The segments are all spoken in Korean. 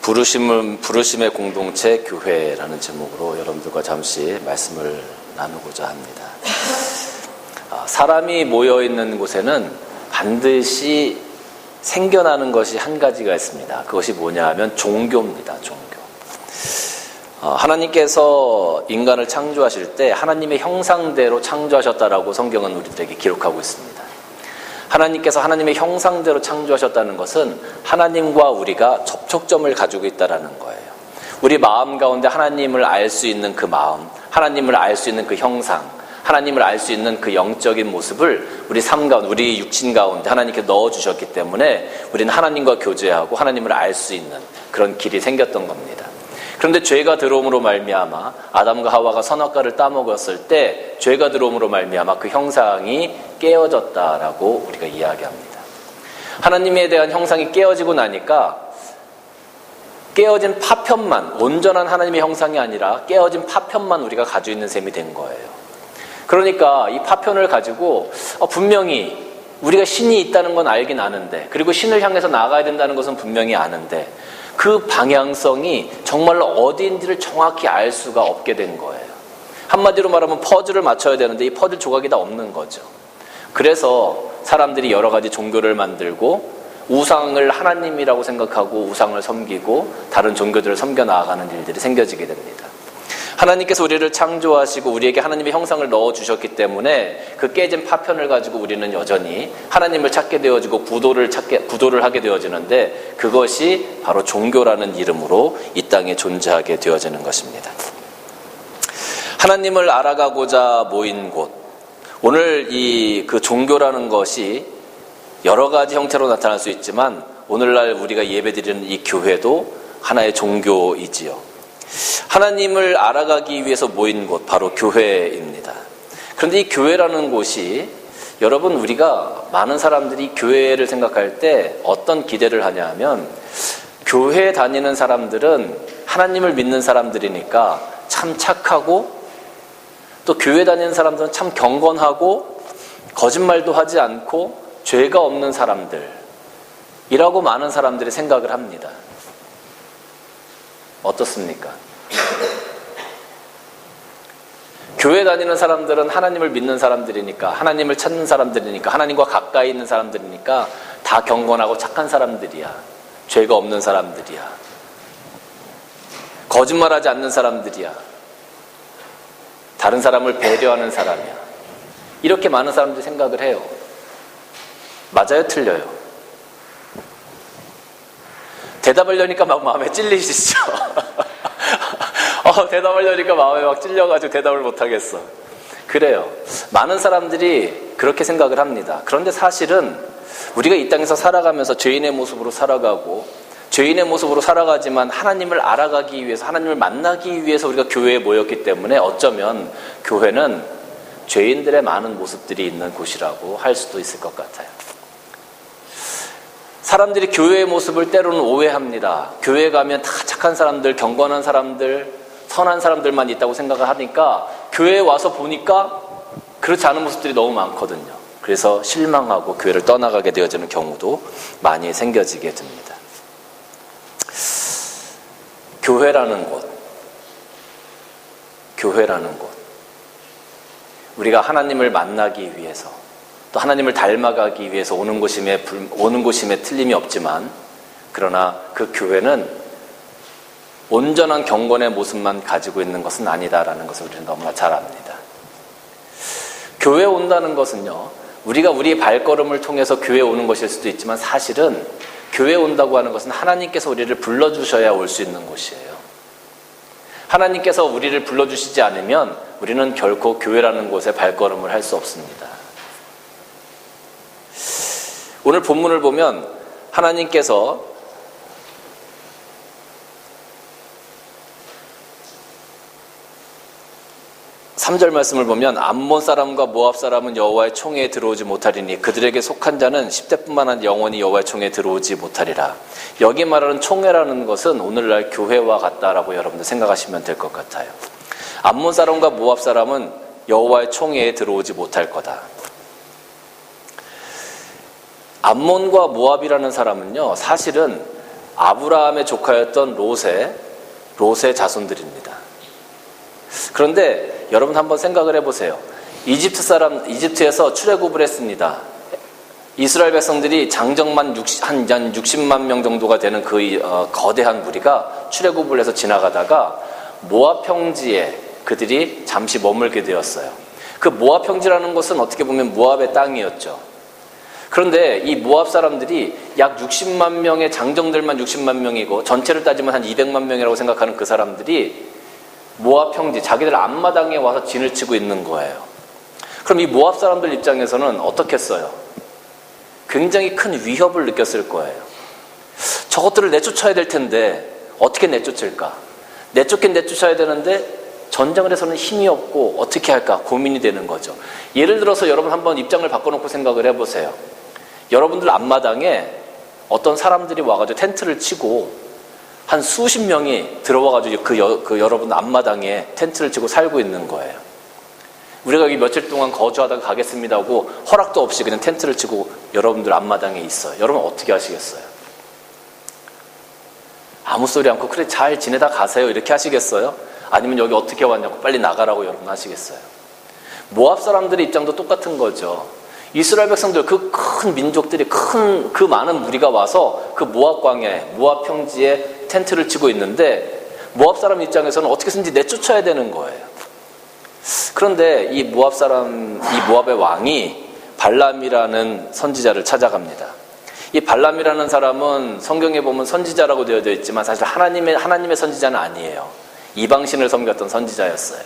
부르심의 공동체 교회라는 제목으로 여러분들과 잠시 말씀을 나누고자 합니다. 사람이 모여있는 곳에는 반드시 생겨나는 것이 한 가지가 있습니다. 그것이 뭐냐 하면 종교입니다. 종교. 하나님께서 인간을 창조하실 때 하나님의 형상대로 창조하셨다라고 성경은 우리들에게 기록하고 있습니다. 하나님께서 하나님의 형상대로 창조하셨다는 것은 하나님과 우리가 접촉점을 가지고 있다는 거예요. 우리 마음 가운데 하나님을 알 수 있는 그 마음, 하나님을 알 수 있는 그 형상, 하나님을 알 수 있는 그 영적인 모습을 우리 삶 가운데, 우리 육신 가운데 하나님께 넣어주셨기 때문에 우리는 하나님과 교제하고 하나님을 알 수 있는 그런 길이 생겼던 겁니다. 그런데 죄가 들어옴으로 말미암아 아담과 하와가 선악과를 따먹었을 때 죄가 들어옴으로 말미암아 그 형상이 깨어졌다라고 우리가 이야기합니다. 하나님에 대한 형상이 깨어지고 나니까 깨어진 파편만, 온전한 하나님의 형상이 아니라 깨어진 파편만 우리가 가지고 있는 셈이 된 거예요. 그러니까 이 파편을 가지고 분명히 우리가 신이 있다는 건 알긴 아는데, 그리고 신을 향해서 나아가야 된다는 것은 분명히 아는데 그 방향성이 정말로 어디인지를 정확히 알 수가 없게 된 거예요. 한마디로 말하면 퍼즐을 맞춰야 되는데 이 퍼즐 조각이 다 없는 거죠. 그래서 사람들이 여러 가지 종교를 만들고 우상을 하나님이라고 생각하고 우상을 섬기고 다른 종교들을 섬겨 나아가는 일들이 생겨지게 됩니다. 하나님께서 우리를 창조하시고 우리에게 하나님의 형상을 넣어주셨기 때문에 그 깨진 파편을 가지고 우리는 여전히 하나님을 찾게 되어지고 구도를 하게 되어지는데, 그것이 바로 종교라는 이름으로 이 땅에 존재하게 되어지는 것입니다. 하나님을 알아가고자 모인 곳, 오늘 그 종교라는 것이 여러 가지 형태로 나타날 수 있지만 오늘날 우리가 예배드리는 이 교회도 하나의 종교이지요. 하나님을 알아가기 위해서 모인 곳, 바로 교회입니다. 그런데 이 교회라는 곳이, 여러분, 우리가 많은 사람들이 교회를 생각할 때 어떤 기대를 하냐 하면, 교회 다니는 사람들은 하나님을 믿는 사람들이니까 참 착하고, 또 교회 다니는 사람들은 참 경건하고 거짓말도 하지 않고 죄가 없는 사람들이라고 많은 사람들이 생각을 합니다. 어떻습니까? 교회 다니는 사람들은 하나님을 믿는 사람들이니까, 하나님을 찾는 사람들이니까, 하나님과 가까이 있는 사람들이니까 다 경건하고 착한 사람들이야. 죄가 없는 사람들이야. 거짓말하지 않는 사람들이야. 다른 사람을 배려하는 사람이야. 이렇게 많은 사람들이 생각을 해요. 맞아요? 틀려요? 대답하려니까 막 마음에 찔리시죠? 대답하려니까 마음에 막 찔려가지고 대답을 못하겠어. 그래요. 많은 사람들이 그렇게 생각을 합니다. 그런데 사실은 우리가 이 땅에서 살아가면서 죄인의 모습으로 살아가고, 죄인의 모습으로 살아가지만 하나님을 알아가기 위해서, 하나님을 만나기 위해서 우리가 교회에 모였기 때문에 어쩌면 교회는 죄인들의 많은 모습들이 있는 곳이라고 할 수도 있을 것 같아요. 사람들이 교회의 모습을 때로는 오해합니다. 교회 가면 다 착한 사람들, 경건한 사람들, 선한 사람들만 있다고 생각을 하니까 교회에 와서 보니까 그렇지 않은 모습들이 너무 많거든요. 그래서 실망하고 교회를 떠나가게 되어지는 경우도 많이 생겨지게 됩니다. 교회라는 곳, 우리가 하나님을 만나기 위해서, 또 하나님을 닮아가기 위해서 오는 곳임에 틀림이 없지만, 그러나 그 교회는 온전한 경건의 모습만 가지고 있는 것은 아니다라는 것을 우리는 너무나 잘 압니다. 교회에 온다는 것은요, 우리가 우리의 발걸음을 통해서 교회에 오는 것일 수도 있지만, 사실은 교회에 온다고 하는 것은 하나님께서 우리를 불러주셔야 올 수 있는 곳이에요. 하나님께서 우리를 불러주시지 않으면 우리는 결코 교회라는 곳에 발걸음을 할 수 없습니다. 오늘 본문을 보면 하나님께서 3절 말씀을 보면, 암몬 사람과 모압 사람은 여호와의 총회에 들어오지 못하리니 그들에게 속한 자는 10대뿐만 아니라 영원히 여호와의 총회에 들어오지 못하리라. 여기 말하는 총회라는 것은 오늘날 교회와 같다라고 여러분들 생각하시면 될 것 같아요. 암몬 사람과 모압 사람은 여호와의 총회에 들어오지 못할 거다. 암몬과 모압이라는 사람은요, 사실은 아브라함의 조카였던 롯의 자손들입니다. 그런데 여러분 한번 생각을 해보세요. 이집트에서 출애굽을 했습니다. 이스라엘 백성들이 장정만 한 60만 명 정도가 되는 그 거대한 무리가 출애굽을 해서 지나가다가 모압 평지에 그들이 잠시 머물게 되었어요. 그 모압 평지라는 것은 어떻게 보면 모압의 땅이었죠. 그런데 이 모압 사람들이 약 60만 명의 장정들만 60만 명이고 전체를 따지면 한 200만 명이라고 생각하는 그 사람들이 모압 평지, 자기들 앞마당에 와서 진을 치고 있는 거예요. 그럼 이 모압 사람들 입장에서는 어떻겠어요? 굉장히 큰 위협을 느꼈을 거예요. 저것들을 내쫓아야 될 텐데 어떻게 내쫓을까? 내쫓긴 내쫓아야 되는데 전쟁을 해서는 힘이 없고 어떻게 할까 고민이 되는 거죠. 예를 들어서 여러분 한번 입장을 바꿔놓고 생각을 해보세요. 여러분들 앞마당에 어떤 사람들이 와가지고 텐트를 치고 한 수십 명이 들어와가지고 그 여러분 앞마당에 텐트를 치고 살고 있는 거예요. 우리가 여기 며칠 동안 거주하다가 가겠습니다 하고 허락도 없이 그냥 텐트를 치고 여러분들 앞마당에 있어요. 여러분 어떻게 하시겠어요? 아무 소리 않고 그래 잘 지내다 가세요 이렇게 하시겠어요? 아니면 여기 어떻게 왔냐고 빨리 나가라고 여러분 하시겠어요? 모압 사람들의 입장도 똑같은 거죠. 이스라엘 백성들 그 큰 민족들이 그 많은 무리가 와서 그 모압 광야에 모압 평지에 텐트를 치고 있는데 모압 사람 입장에서는 어떻게든지 내쫓아야 되는 거예요. 그런데 이 모압의 왕이 발람이라는 선지자를 찾아갑니다. 이 발람이라는 사람은 성경에 보면 선지자라고 되어져 있지만 사실 하나님의 선지자는 아니에요. 이방신을 섬겼던 선지자였어요.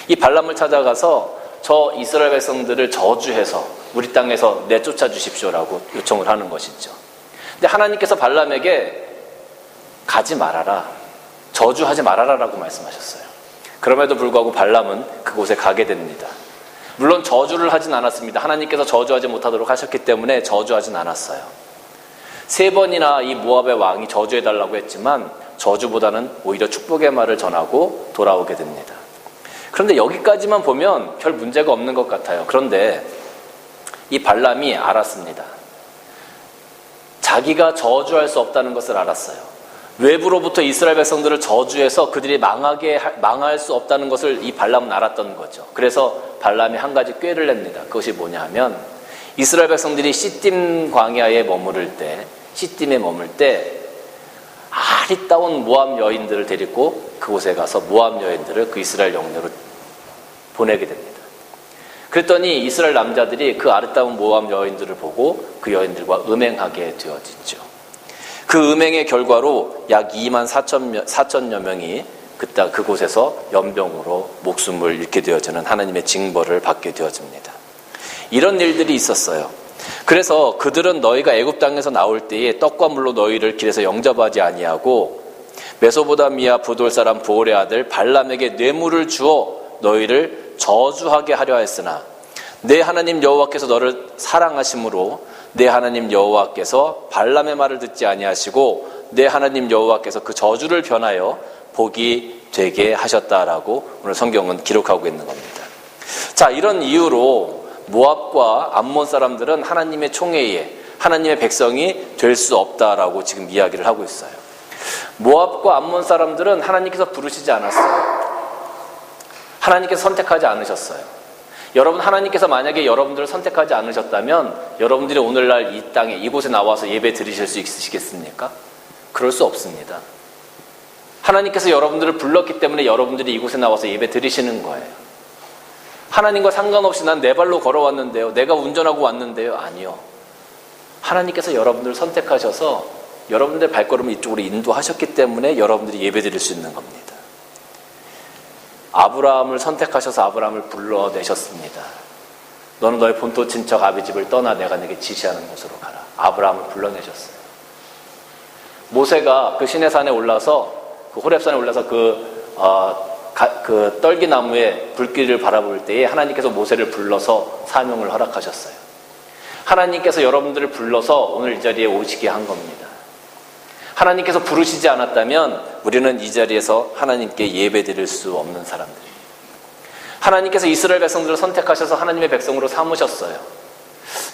이 발람을 찾아가서 저 이스라엘 백성들을 저주해서 우리 땅에서 내쫓아 주십시오라고 요청을 하는 것이죠. 근데 하나님께서 발람에게 가지 말아라, 저주하지 말아라라고 말씀하셨어요. 그럼에도 불구하고 발람은 그곳에 가게 됩니다. 물론 저주를 하진 않았습니다. 하나님께서 저주하지 못하도록 하셨기 때문에 저주하진 않았어요. 3번이나 이 모압의 왕이 저주해달라고 했지만 저주보다는 오히려 축복의 말을 전하고 돌아오게 됩니다. 그런데 여기까지만 보면 별 문제가 없는 것 같아요. 그런데 이 발람이 알았습니다. 자기가 저주할 수 없다는 것을 알았어요. 외부로부터 이스라엘 백성들을 저주해서 그들이 망할 수 없다는 것을 이 발람은 알았던 거죠. 그래서 발람이 한 가지 꾀를 냅니다. 그것이 뭐냐 하면 이스라엘 백성들이 시딤 광야에 머물 때 아리따운 모압 여인들을 데리고 그곳에 가서 모압 여인들을 그 이스라엘 영내로 보내게 됩니다. 그랬더니 이스라엘 남자들이 그 아리따운 모압 여인들을 보고 그 여인들과 음행하게 되어지죠. 그 음행의 결과로 약 2만 4천여 명이 그곳에서 연병으로 목숨을 잃게 되어지는 하나님의 징벌을 받게 되어집니다. 이런 일들이 있었어요. 그래서 그들은 너희가 애굽 땅에서 나올 때에 떡과 물로 너희를 길에서 영접하지 아니하고 메소보다미아 부돌 사람 부올의 아들 발람에게 뇌물을 주어 너희를 저주하게 하려 했으나 내 하나님 여호와께서 너를 사랑하심으로 내 하나님 여호와께서 발람의 말을 듣지 아니하시고 내 하나님 여호와께서 그 저주를 변하여 복이 되게 하셨다라고 오늘 성경은 기록하고 있는 겁니다. 자, 이런 이유로 모압과 암몬 사람들은 하나님의 총회에 하나님의 백성이 될 수 없다라고 지금 이야기를 하고 있어요. 모압과 암몬 사람들은 하나님께서 부르시지 않았어요. 하나님께서 선택하지 않으셨어요. 여러분, 하나님께서 만약에 여러분들을 선택하지 않으셨다면 여러분들이 오늘날 이 땅에 이곳에 나와서 예배 드리실 수 있으시겠습니까? 그럴 수 없습니다. 하나님께서 여러분들을 불렀기 때문에 여러분들이 이곳에 나와서 예배 드리시는 거예요. 하나님과 상관없이 난 내 발로 걸어왔는데요, 내가 운전하고 왔는데요, 아니요. 하나님께서 여러분들을 선택하셔서 여러분들의 발걸음을 이쪽으로 인도하셨기 때문에 여러분들이 예배 드릴 수 있는 겁니다. 아브라함을 선택하셔서 아브라함을 불러내셨습니다. 너는 너의 본토 친척 아비 집을 떠나 내가 내게 지시하는 곳으로 가라. 아브라함을 불러내셨어요. 모세가 그 시내산에 올라서 그 호렙산에 올라서 그 떨기나무에 불길을 바라볼 때에 하나님께서 모세를 불러서 사명을 허락하셨어요. 하나님께서 여러분들을 불러서 오늘 이 자리에 오시게 한 겁니다. 하나님께서 부르시지 않았다면 우리는 이 자리에서 하나님께 예배드릴 수 없는 사람들입니다. 하나님께서 이스라엘 백성들을 선택하셔서 하나님의 백성으로 삼으셨어요.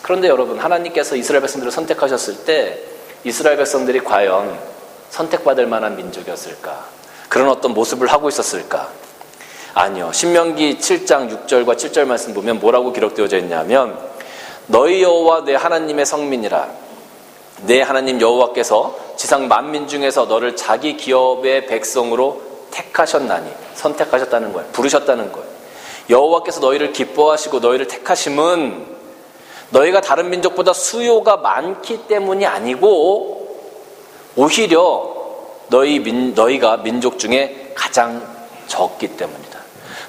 그런데 여러분, 하나님께서 이스라엘 백성들을 선택하셨을 때 이스라엘 백성들이 과연 선택받을 만한 민족이었을까? 그런 어떤 모습을 하고 있었을까? 아니요. 신명기 7장 6절과 7절 말씀 보면 뭐라고 기록되어져 있냐면 너희 여호와 내 하나님의 성민이라. 내 하나님 여호와께서 지상 만민 중에서 너를 자기 기업의 백성으로 택하셨나니. 선택하셨다는 거예요. 부르셨다는 거예요. 여호와께서 너희를 기뻐하시고 너희를 택하심은 너희가 다른 민족보다 수요가 많기 때문이 아니고 오히려 너희가 민족 중에 가장 적기 때문이다.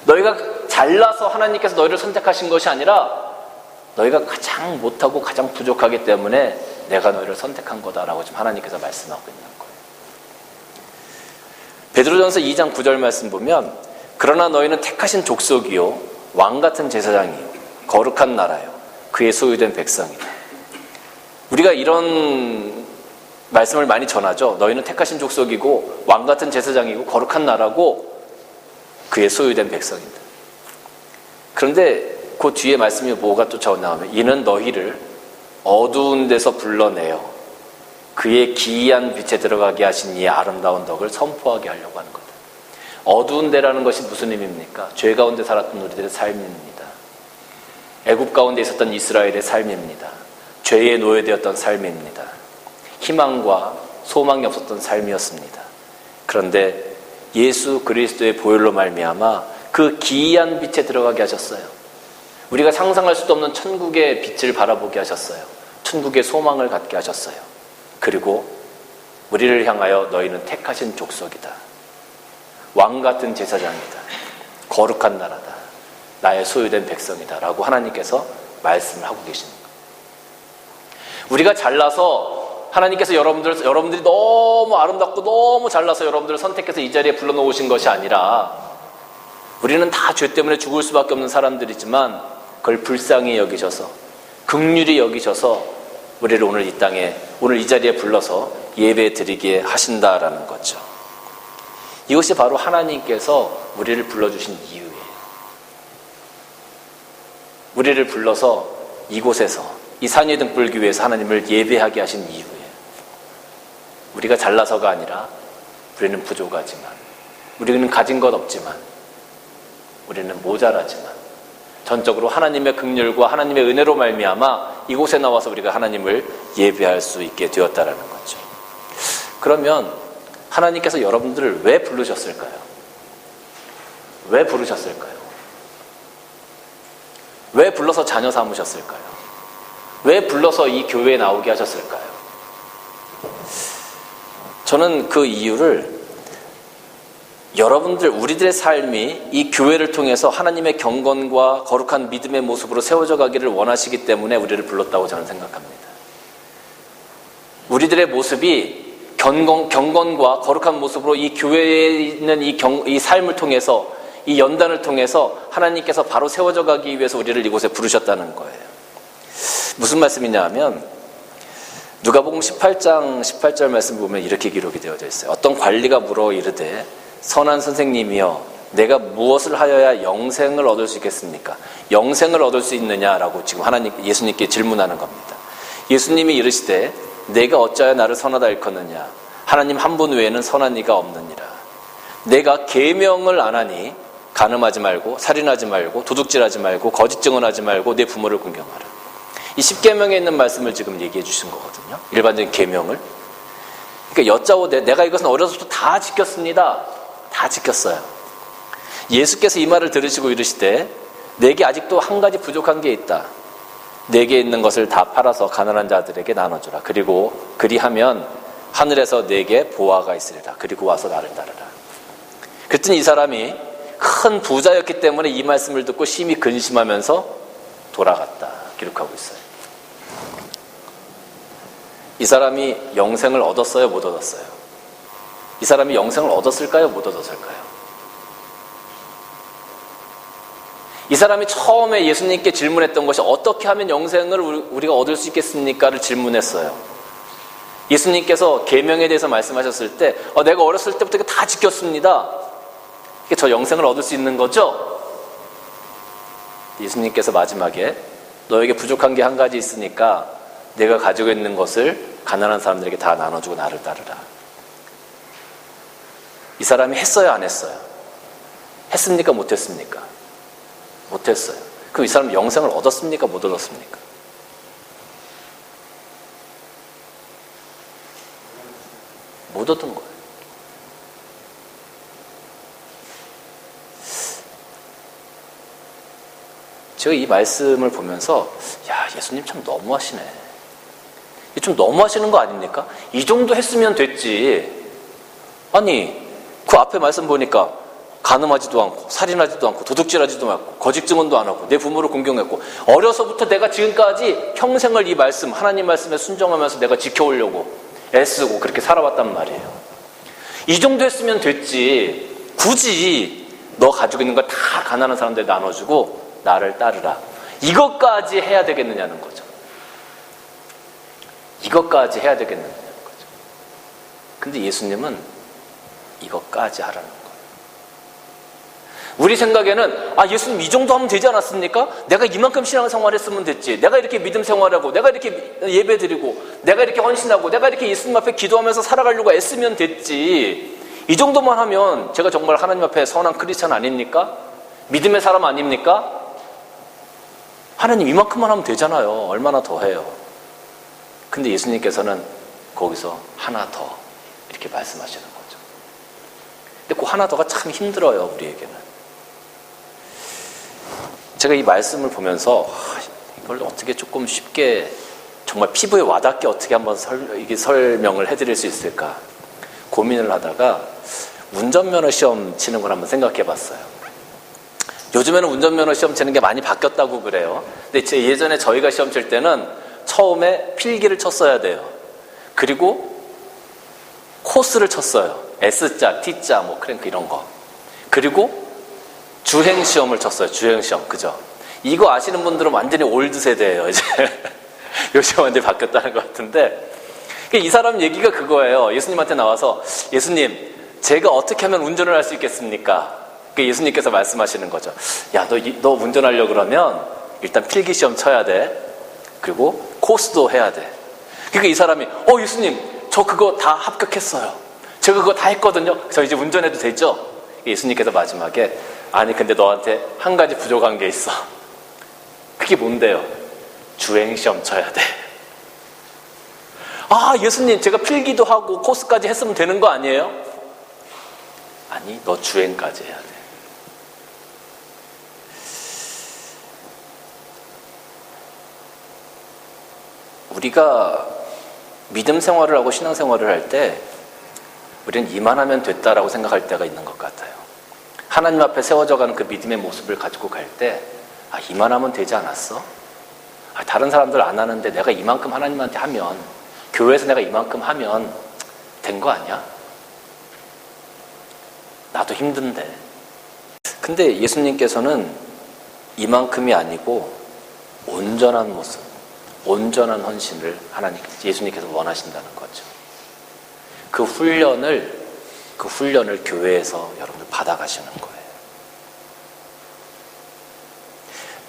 너희가 잘나서 하나님께서 너희를 선택하신 것이 아니라 너희가 가장 못하고 가장 부족하기 때문에 내가 너희를 선택한 거다라고 지금 하나님께서 말씀하고 있는 거예요. 베드로전서 2장 9절 말씀 보면 그러나 너희는 택하신 족속이요 왕같은 제사장이요 거룩한 나라요 그의 소유된 백성이다. 우리가 이런 말씀을 많이 전하죠. 너희는 택하신 족속이고 왕같은 제사장이고 거룩한 나라고 그의 소유된 백성이다. 그런데 그 뒤에 말씀이 뭐가 또 나오면 이는 너희를 어두운 데서 불러내어 그의 기이한 빛에 들어가게 하신 이의 아름다운 덕을 선포하게 하려고 하는 거다. 어두운 데라는 것이 무슨 의미입니까? 죄 가운데 살았던 우리들의 삶입니다. 애굽 가운데 있었던 이스라엘의 삶입니다. 죄에 노예되었던 삶입니다. 희망과 소망이 없었던 삶이었습니다. 그런데 예수 그리스도의 보혈로 말미암아 그 기이한 빛에 들어가게 하셨어요. 우리가 상상할 수도 없는 천국의 빛을 바라보게 하셨어요. 천국의 소망을 갖게 하셨어요. 그리고 우리를 향하여 너희는 택하신 족속이다. 왕같은 제사장이다. 거룩한 나라다. 나의 소유된 백성이다 라고 하나님께서 말씀을 하고 계십니다. 우리가 잘나서 하나님께서 여러분들이 너무 아름답고 너무 잘나서 여러분들을 선택해서 이 자리에 불러놓으신 것이 아니라 우리는 다 죄 때문에 죽을 수밖에 없는 사람들이지만 그걸 불쌍히 여기셔서 긍휼히 여기셔서 우리를 오늘 이 땅에 오늘 이 자리에 불러서 예배 드리게 하신다라는 거죠. 이것이 바로 하나님께서 우리를 불러주신 이유예요. 우리를 불러서 이곳에서 이 산위의 등불 교회에서 하나님을 예배하게 하신 이유예요. 우리가 잘나서가 아니라 우리는 부족하지만 우리는 가진 것 없지만 우리는 모자라지만 전적으로 하나님의 긍휼과 하나님의 은혜로 말미암아 이곳에 나와서 우리가 하나님을 예배할 수 있게 되었다라는 거죠. 그러면 하나님께서 여러분들을 왜 부르셨을까요? 왜 부르셨을까요? 왜 불러서 자녀 삼으셨을까요? 왜 불러서 이 교회에 나오게 하셨을까요? 저는 그 이유를 우리들의 삶이 이 교회를 통해서 하나님의 경건과 거룩한 믿음의 모습으로 세워져 가기를 원하시기 때문에 우리를 불렀다고 저는 생각합니다. 우리들의 모습이 경건과 거룩한 모습으로 이 교회에 있는 이 삶을 통해서 이 연단을 통해서 하나님께서 바로 세워져 가기 위해서 우리를 이곳에 부르셨다는 거예요. 무슨 말씀이냐 하면 누가복음 18장 18절 말씀 보면 이렇게 기록이 되어져 있어요. 어떤 관리가 물어 이르되 선한 선생님이여 내가 무엇을 하여야 영생을 얻을 수 있겠습니까? 영생을 얻을 수 있느냐라고 지금 예수님께 질문하는 겁니다. 예수님이 이르시되 내가 어찌하여 나를 선하다 일컫느냐 하나님 한 분 외에는 선한 이가 없느니라. 내가 계명을 안 하니 간음하지 말고 살인하지 말고 도둑질하지 말고 거짓 증언하지 말고 내 부모를 공경하라. 이 10계명에 있는 말씀을 지금 얘기해 주신 거거든요. 일반적인 계명을. 그러니까 여짜오되 내가 이것은 어려서부터 다 지켰습니다. 다 지켰어요. 예수께서 이 말을 들으시고 이르시되 내게 아직도 한 가지 부족한 게 있다. 내게 있는 것을 다 팔아서 가난한 자들에게 나눠주라. 그리고 그리하면 하늘에서 내게 보화가 있으리라. 그리고 와서 나를 따르라. 그랬더니 이 사람이 큰 부자였기 때문에 이 말씀을 듣고 심히 근심하면서 돌아갔다. 기록하고 있어요. 이 사람이 영생을 얻었어요? 못 얻었어요? 이 사람이 영생을 얻었을까요? 못 얻었을까요? 이 사람이 처음에 예수님께 질문했던 것이 어떻게 하면 영생을 우리가 얻을 수 있겠습니까?를 질문했어요. 예수님께서 계명에 대해서 말씀하셨을 때 내가 어렸을 때부터 다 지켰습니다. 저 영생을 얻을 수 있는 거죠? 예수님께서 마지막에 너에게 부족한 게 한 가지 있으니까 내가 가지고 있는 것을 가난한 사람들에게 다 나눠주고 나를 따르라. 이 사람이 했어요, 안 했어요? 했습니까, 못했습니까? 못했어요. 그럼 이 사람은 영생을 얻었습니까, 못 얻었습니까? 못 얻은 거예요. 제가 이 말씀을 보면서 야, 예수님 참 너무하시네. 좀 너무하시는 거 아닙니까? 이 정도 했으면 됐지. 아니, 그 앞에 말씀 보니까 간음하지도 않고 살인하지도 않고 도둑질하지도 않고 거짓 증언도 안 하고 내 부모를 공경했고 어려서부터 내가 지금까지 평생을 이 말씀, 하나님 말씀에 순종하면서 내가 지켜오려고 애쓰고 그렇게 살아왔단 말이에요. 이 정도 했으면 됐지. 굳이 너 가지고 있는 거 다 가난한 사람들 나눠주고 나를 따르라. 이것까지 해야 되겠느냐는 거죠. 이것까지 해야 되겠느냐는 거죠. 근데 예수님은 이것까지 하라는 거예요. 우리 생각에는 예수님 이 정도 하면 되지 않았습니까? 내가 이만큼 신앙생활 했으면 됐지. 내가 이렇게 믿음 생활하고 내가 이렇게 예배 드리고 내가 이렇게 헌신하고 내가 이렇게 예수님 앞에 기도하면서 살아가려고 애쓰면 됐지. 이 정도만 하면 제가 정말 하나님 앞에 선한 크리스찬 아닙니까? 믿음의 사람 아닙니까? 하나님 이만큼만 하면 되잖아요. 얼마나 더 해요. 근데 예수님께서는 거기서 하나 더 이렇게 말씀하시는 거죠. 근데 그 하나 더가 참 힘들어요, 우리에게는. 제가 이 말씀을 보면서 이걸 어떻게 조금 쉽게 정말 피부에 와닿게 어떻게 한번 설명을 해드릴 수 있을까 고민을 하다가 운전면허 시험 치는 걸 한번 생각해 봤어요. 요즘에는 운전면허 시험 치는 게 많이 바뀌었다고 그래요. 근데 예전에 저희가 시험 칠 때는 처음에 필기를 쳤어야 돼요. 그리고 코스를 쳤어요. S자, T자, 뭐 크랭크 이런 거. 그리고 주행시험을 쳤어요. 주행시험. 그죠? 이거 아시는 분들은 완전히 올드 세대예요. 이제 요즘 완전히 바뀌었다는 것 같은데 이 사람 얘기가 그거예요. 예수님한테 나와서 예수님, 제가 어떻게 하면 운전을 할 수 있겠습니까? 예수님께서 말씀하시는 거죠. 야, 너 운전하려고 그러면 일단 필기시험 쳐야 돼. 그리고 코스도 해야 돼. 그러니까 이 사람이 예수님, 저 그거 다 합격했어요. 제가 그거 다 했거든요. 저 이제 운전해도 되죠? 예수님께서 마지막에 아니 근데 너한테 한 가지 부족한 게 있어. 그게 뭔데요? 주행시험 쳐야 돼. 예수님, 제가 필기도 하고 코스까지 했으면 되는 거 아니에요? 아니, 너 주행까지 해야 돼. 우리가 믿음 생활을 하고 신앙 생활을 할 때 우리는 이만하면 됐다라고 생각할 때가 있는 것 같아요. 하나님 앞에 세워져가는 그 믿음의 모습을 가지고 갈 때 이만하면 되지 않았어? 다른 사람들 안 하는데 내가 이만큼 하나님한테 하면, 교회에서 내가 이만큼 하면 된 거 아니야? 나도 힘든데. 근데 예수님께서는 이만큼이 아니고 온전한 모습, 온전한 헌신을 예수님께서 원하신다는 거죠. 그 훈련을 교회에서 여러분들 받아가시는 거예요.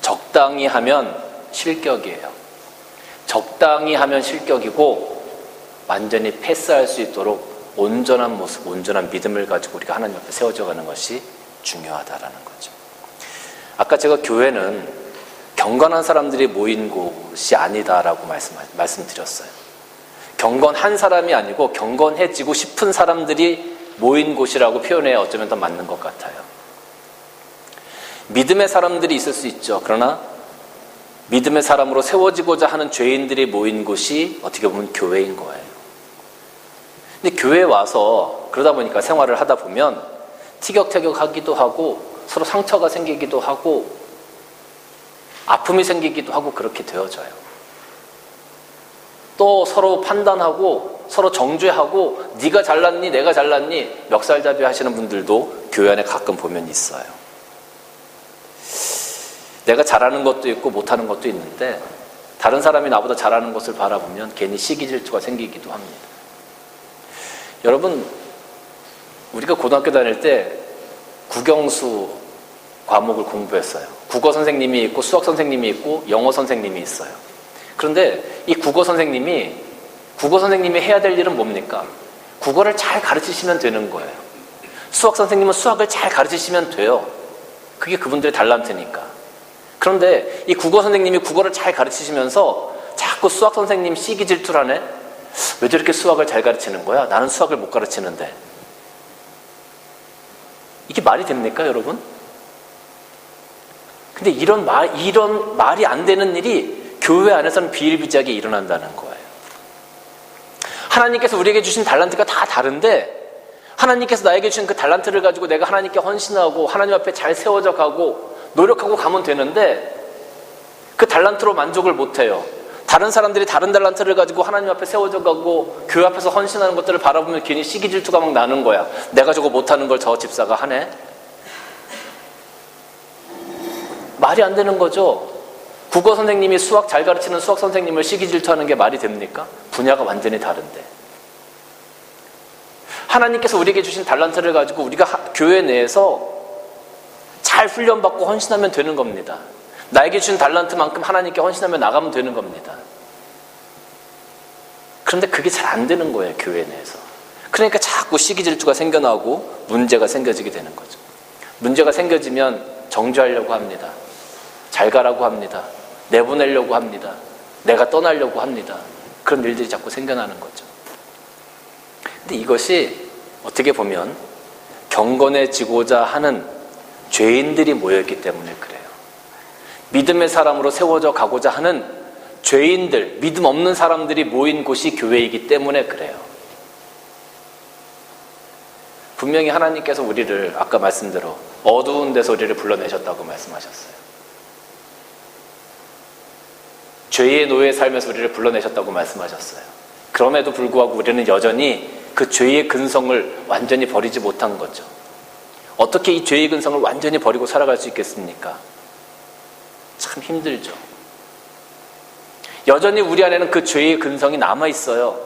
적당히 하면 실격이에요. 적당히 하면 실격이고 완전히 패스할 수 있도록 온전한 모습, 온전한 믿음을 가지고 우리가 하나님 앞에 세워져 가는 것이 중요하다라는 거죠. 아까 제가 교회는 경건한 사람들이 모인 곳이 아니다라고 말씀드렸어요. 경건한 사람이 아니고 경건해지고 싶은 사람들이 모인 곳이라고 표현해야 어쩌면 더 맞는 것 같아요. 믿음의 사람들이 있을 수 있죠. 그러나 믿음의 사람으로 세워지고자 하는 죄인들이 모인 곳이 어떻게 보면 교회인 거예요. 근데 교회에 와서 그러다 보니까 생활을 하다 보면 티격태격하기도 하고 서로 상처가 생기기도 하고 아픔이 생기기도 하고 그렇게 되어져요. 또 서로 판단하고 서로 정죄하고 네가 잘났니 내가 잘났니 멱살잡이 하시는 분들도 교회 안에 가끔 보면 있어요. 내가 잘하는 것도 있고 못하는 것도 있는데 다른 사람이 나보다 잘하는 것을 바라보면 괜히 시기 질투가 생기기도 합니다. 여러분, 우리가 고등학교 다닐 때 국영수 과목을 공부했어요. 국어 선생님이 있고 수학 선생님이 있고 영어 선생님이 있어요. 그런데 이 국어 선생님이 해야 될 일은 뭡니까? 국어를 잘 가르치시면 되는 거예요. 수학 선생님은 수학을 잘 가르치시면 돼요. 그게 그분들의 달란트니까. 그런데 이 국어 선생님이 국어를 잘 가르치시면서 자꾸 수학 선생님 시기 질투를 하네? 왜 저렇게 수학을 잘 가르치는 거야? 나는 수학을 못 가르치는데. 이게 말이 됩니까, 여러분? 근데 이런 말이 안 되는 일이 교회 안에서는 비일비재하게 일어난다는 거예요. 하나님께서 우리에게 주신 달란트가 다 다른데 하나님께서 나에게 주신 그 달란트를 가지고 내가 하나님께 헌신하고 하나님 앞에 잘 세워져 가고 노력하고 가면 되는데 그 달란트로 만족을 못해요. 다른 사람들이 다른 달란트를 가지고 하나님 앞에 세워져 가고 교회 앞에서 헌신하는 것들을 바라보면 괜히 시기 질투가 막 나는 거야. 내가 저거 못하는 걸 저 집사가 하네? 말이 안 되는 거죠. 국어 선생님이 수학 잘 가르치는 수학 선생님을 시기 질투하는 게 말이 됩니까? 분야가 완전히 다른데. 하나님께서 우리에게 주신 달란트를 가지고 우리가 교회 내에서 잘 훈련받고 헌신하면 되는 겁니다. 나에게 주신 달란트만큼 하나님께 헌신하며 나가면 되는 겁니다. 그런데 그게 잘 안 되는 거예요, 교회 내에서. 그러니까 자꾸 시기 질투가 생겨나고 문제가 생겨지게 되는 거죠. 문제가 생겨지면 정죄하려고 합니다. 잘 가라고 합니다. 내보내려고 합니다. 내가 떠나려고 합니다. 그런 일들이 자꾸 생겨나는 거죠. 근데 이것이 어떻게 보면 경건해지고자 하는 죄인들이 모여있기 때문에 그래요. 믿음의 사람으로 세워져 가고자 하는 죄인들, 믿음 없는 사람들이 모인 곳이 교회이기 때문에 그래요. 분명히 하나님께서 우리를 아까 말씀대로 어두운 데서 우리를 불러내셨다고 말씀하셨어요. 죄의 노예의 삶에서 우리를 불러내셨다고 말씀하셨어요. 그럼에도 불구하고 우리는 여전히 그 죄의 근성을 완전히 버리지 못한 거죠. 어떻게 이 죄의 근성을 완전히 버리고 살아갈 수 있겠습니까? 참 힘들죠. 여전히 우리 안에는 그 죄의 근성이 남아있어요.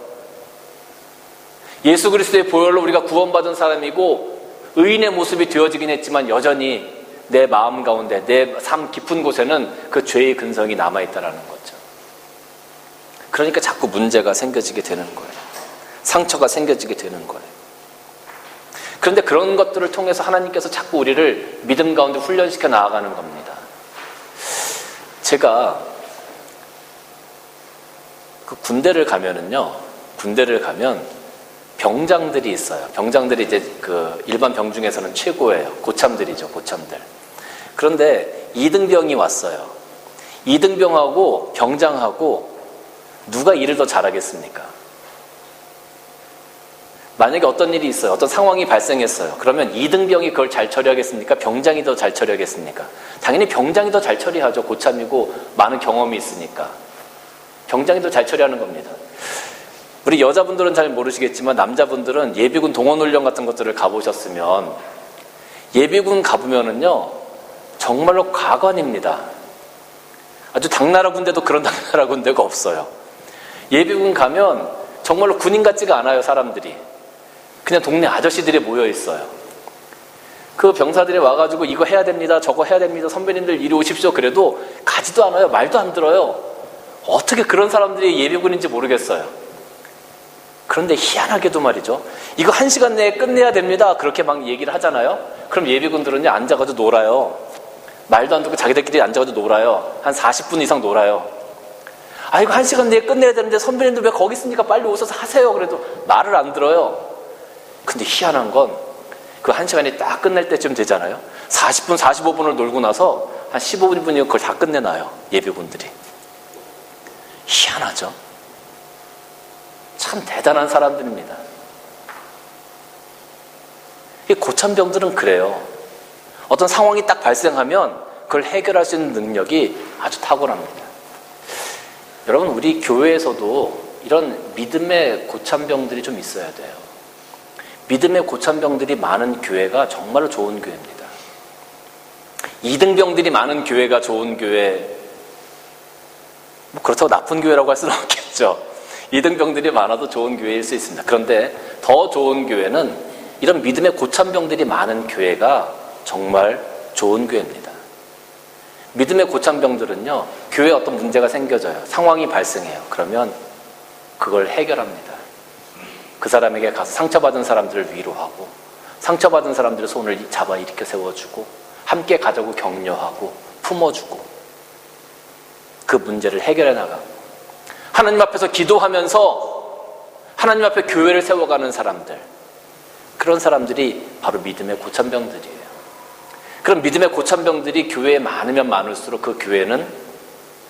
예수 그리스도의 보혈로 우리가 구원받은 사람이고 의인의 모습이 되어지긴 했지만 여전히 내 마음 가운데 내 삶 깊은 곳에는 그 죄의 근성이 남아있다는 거죠. 그러니까 자꾸 문제가 생겨지게 되는 거예요. 상처가 생겨지게 되는 거예요. 그런데 그런 것들을 통해서 하나님께서 자꾸 우리를 믿음 가운데 훈련시켜 나아가는 겁니다. 제가 그 군대를 가면 병장들이 있어요. 병장들이 이제 그 일반 병 중에서는 최고예요. 고참들이죠, 고참들. 그런데 2등병이 왔어요. 2등병하고 병장하고 누가 일을 더 잘하겠습니까? 만약에 어떤 일이 있어요. 어떤 상황이 발생했어요. 그러면 2등병이 그걸 잘 처리하겠습니까? 병장이 더 잘 처리하겠습니까? 당연히 병장이 더 잘 처리하죠. 고참이고 많은 경험이 있으니까. 병장이 더 잘 처리하는 겁니다. 우리 여자분들은 잘 모르시겠지만 남자분들은 예비군 동원훈련 같은 것들을 가보셨으면 예비군 가보면은요 정말로 가관입니다. 아주 당나라 군대도 그런 당나라 군대가 없어요. 예비군 가면 정말로 군인 같지가 않아요. 사람들이 그냥 동네 아저씨들이 모여 있어요. 그 병사들이 와가지고 이거 해야 됩니다, 저거 해야 됩니다, 선배님들 이리 오십시오 그래도 가지도 않아요. 말도 안 들어요. 어떻게 그런 사람들이 예비군인지 모르겠어요. 그런데 희한하게도 말이죠, 이거 1시간 내에 끝내야 됩니다 그렇게 막 얘기를 하잖아요. 그럼 예비군들은요 앉아가지고 놀아요. 말도 안 듣고 자기들끼리 앉아가지고 놀아요. 한 40분 이상 놀아요. 아 이거 1시간 내에 끝내야 되는데 선배님들 왜 거기 있으니까 빨리 오셔서 하세요 그래도 말을 안 들어요. 근데 희한한 건 그 1시간이 딱 끝날 때쯤 되잖아요. 40분 45분을 놀고 나서 한 15분이면 그걸 다 끝내놔요. 예비군들이. 희한하죠. 참 대단한 사람들입니다. 이 고참병들은 그래요. 어떤 상황이 딱 발생하면 그걸 해결할 수 있는 능력이 아주 탁월합니다. 여러분 우리 교회에서도 이런 믿음의 고참병들이 좀 있어야 돼요. 믿음의 고참병들이 많은 교회가 정말로 좋은 교회입니다. 2등병들이 많은 교회가 좋은 교회, 뭐 그렇다고 나쁜 교회라고 할 수는 없겠죠. 2등병들이 많아도 좋은 교회일 수 있습니다. 그런데 더 좋은 교회는 이런 믿음의 고참병들이 많은 교회가 정말 좋은 교회입니다. 믿음의 고참병들은요, 교회에 어떤 문제가 생겨져요. 상황이 발생해요. 그러면 그걸 해결합니다. 그 사람에게 가서 상처받은 사람들을 위로하고 상처받은 사람들의 손을 잡아 일으켜 세워주고 함께 가자고 격려하고 품어주고 그 문제를 해결해 나가고 하나님 앞에서 기도하면서 하나님 앞에 교회를 세워가는 사람들, 그런 사람들이 바로 믿음의 고참병들이에요. 그런 믿음의 고참병들이 교회에 많으면 많을수록 그 교회는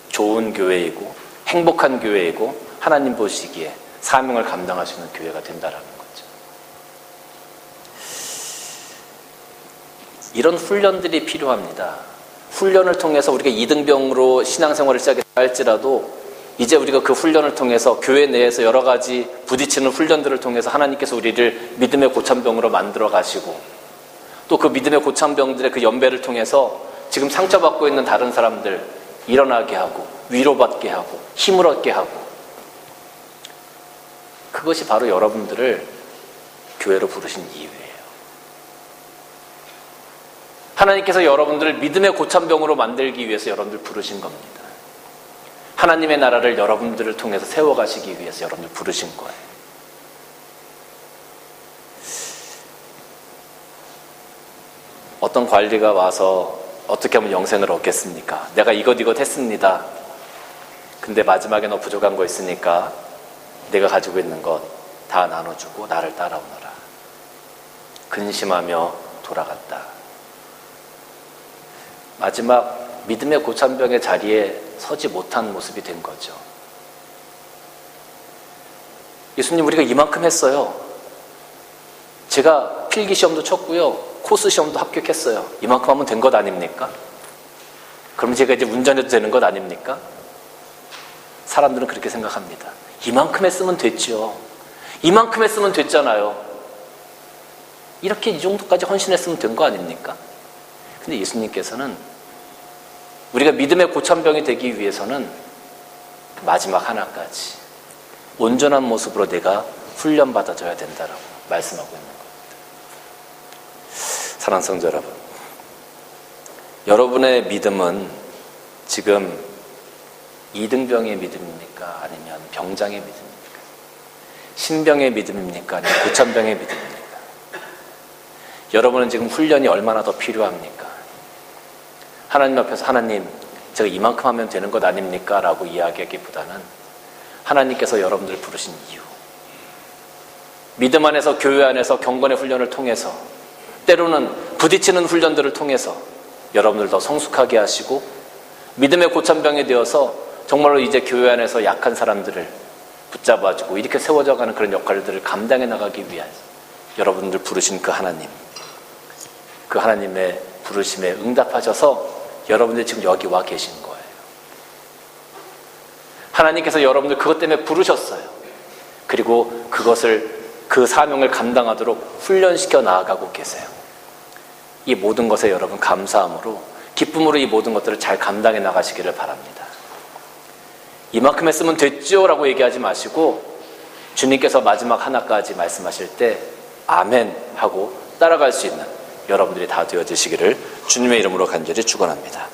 좋은 교회이고 행복한 교회이고 하나님 보시기에 사명을 감당할 수 있는 교회가 된다라는 거죠. 이런 훈련들이 필요합니다. 훈련을 통해서 우리가 이등병으로 신앙생활을 시작했다 할지라도 이제 우리가 그 훈련을 통해서 교회 내에서 여러 가지 부딪히는 훈련들을 통해서 하나님께서 우리를 믿음의 고참병으로 만들어 가시고 또 그 믿음의 고참병들의 그 연배를 통해서 지금 상처받고 있는 다른 사람들 일어나게 하고 위로받게 하고 힘을 얻게 하고, 그것이 바로 여러분들을 교회로 부르신 이유예요. 하나님께서 여러분들을 믿음의 고참병으로 만들기 위해서 여러분들 부르신 겁니다. 하나님의 나라를 여러분들을 통해서 세워가시기 위해서 여러분들 부르신 거예요. 어떤 관리가 와서 어떻게 하면 영생을 얻겠습니까? 내가 이것 했습니다. 근데 마지막에 너 부족한 거 있으니까 내가 가지고 있는 것 다 나눠주고 나를 따라오너라. 근심하며 돌아갔다. 마지막 믿음의 고참병의 자리에 서지 못한 모습이 된 거죠. 예수님, 우리가 이만큼 했어요. 제가 필기시험도 쳤고요, 코스시험도 합격했어요. 이만큼 하면 된 것 아닙니까? 그럼 제가 이제 운전해도 되는 것 아닙니까? 사람들은 그렇게 생각합니다. 이만큼 했으면 됐죠. 이만큼 했으면 됐잖아요. 이렇게 이 정도까지 헌신했으면 된 거 아닙니까? 근데 예수님께서는 우리가 믿음의 고참병이 되기 위해서는 마지막 하나까지 온전한 모습으로 내가 훈련받아줘야 된다라고 말씀하고 있는 겁니다. 사랑하는 성도 여러분, 여러분의 믿음은 지금 이등병의 믿음입니까? 아니면 병장의 믿음입니까? 신병의 믿음입니까? 아니면 고참병의 믿음입니까? 여러분은 지금 훈련이 얼마나 더 필요합니까? 하나님 앞에서 하나님, 제가 이만큼 하면 되는 것 아닙니까? 라고 이야기하기보다는 하나님께서 여러분들을 부르신 이유, 믿음 안에서 교회 안에서 경건의 훈련을 통해서 때로는 부딪히는 훈련들을 통해서 여러분들 더 성숙하게 하시고 믿음의 고참병이 되어서 정말로 이제 교회 안에서 약한 사람들을 붙잡아주고 이렇게 세워져가는 그런 역할들을 감당해 나가기 위해서 여러분들 부르신 그 하나님, 그 하나님의 부르심에 응답하셔서 여러분들이 지금 여기 와 계신 거예요. 하나님께서 여러분들 그것 때문에 부르셨어요. 그리고 그 사명을 감당하도록 훈련시켜 나아가고 계세요. 이 모든 것에 여러분 감사함으로, 기쁨으로 이 모든 것들을 잘 감당해 나가시기를 바랍니다. 이만큼 했으면 됐죠 라고 얘기하지 마시고 주님께서 마지막 하나까지 말씀하실 때 아멘 하고 따라갈 수 있는 여러분들이 다 되어지시기를 주님의 이름으로 간절히 축원합니다.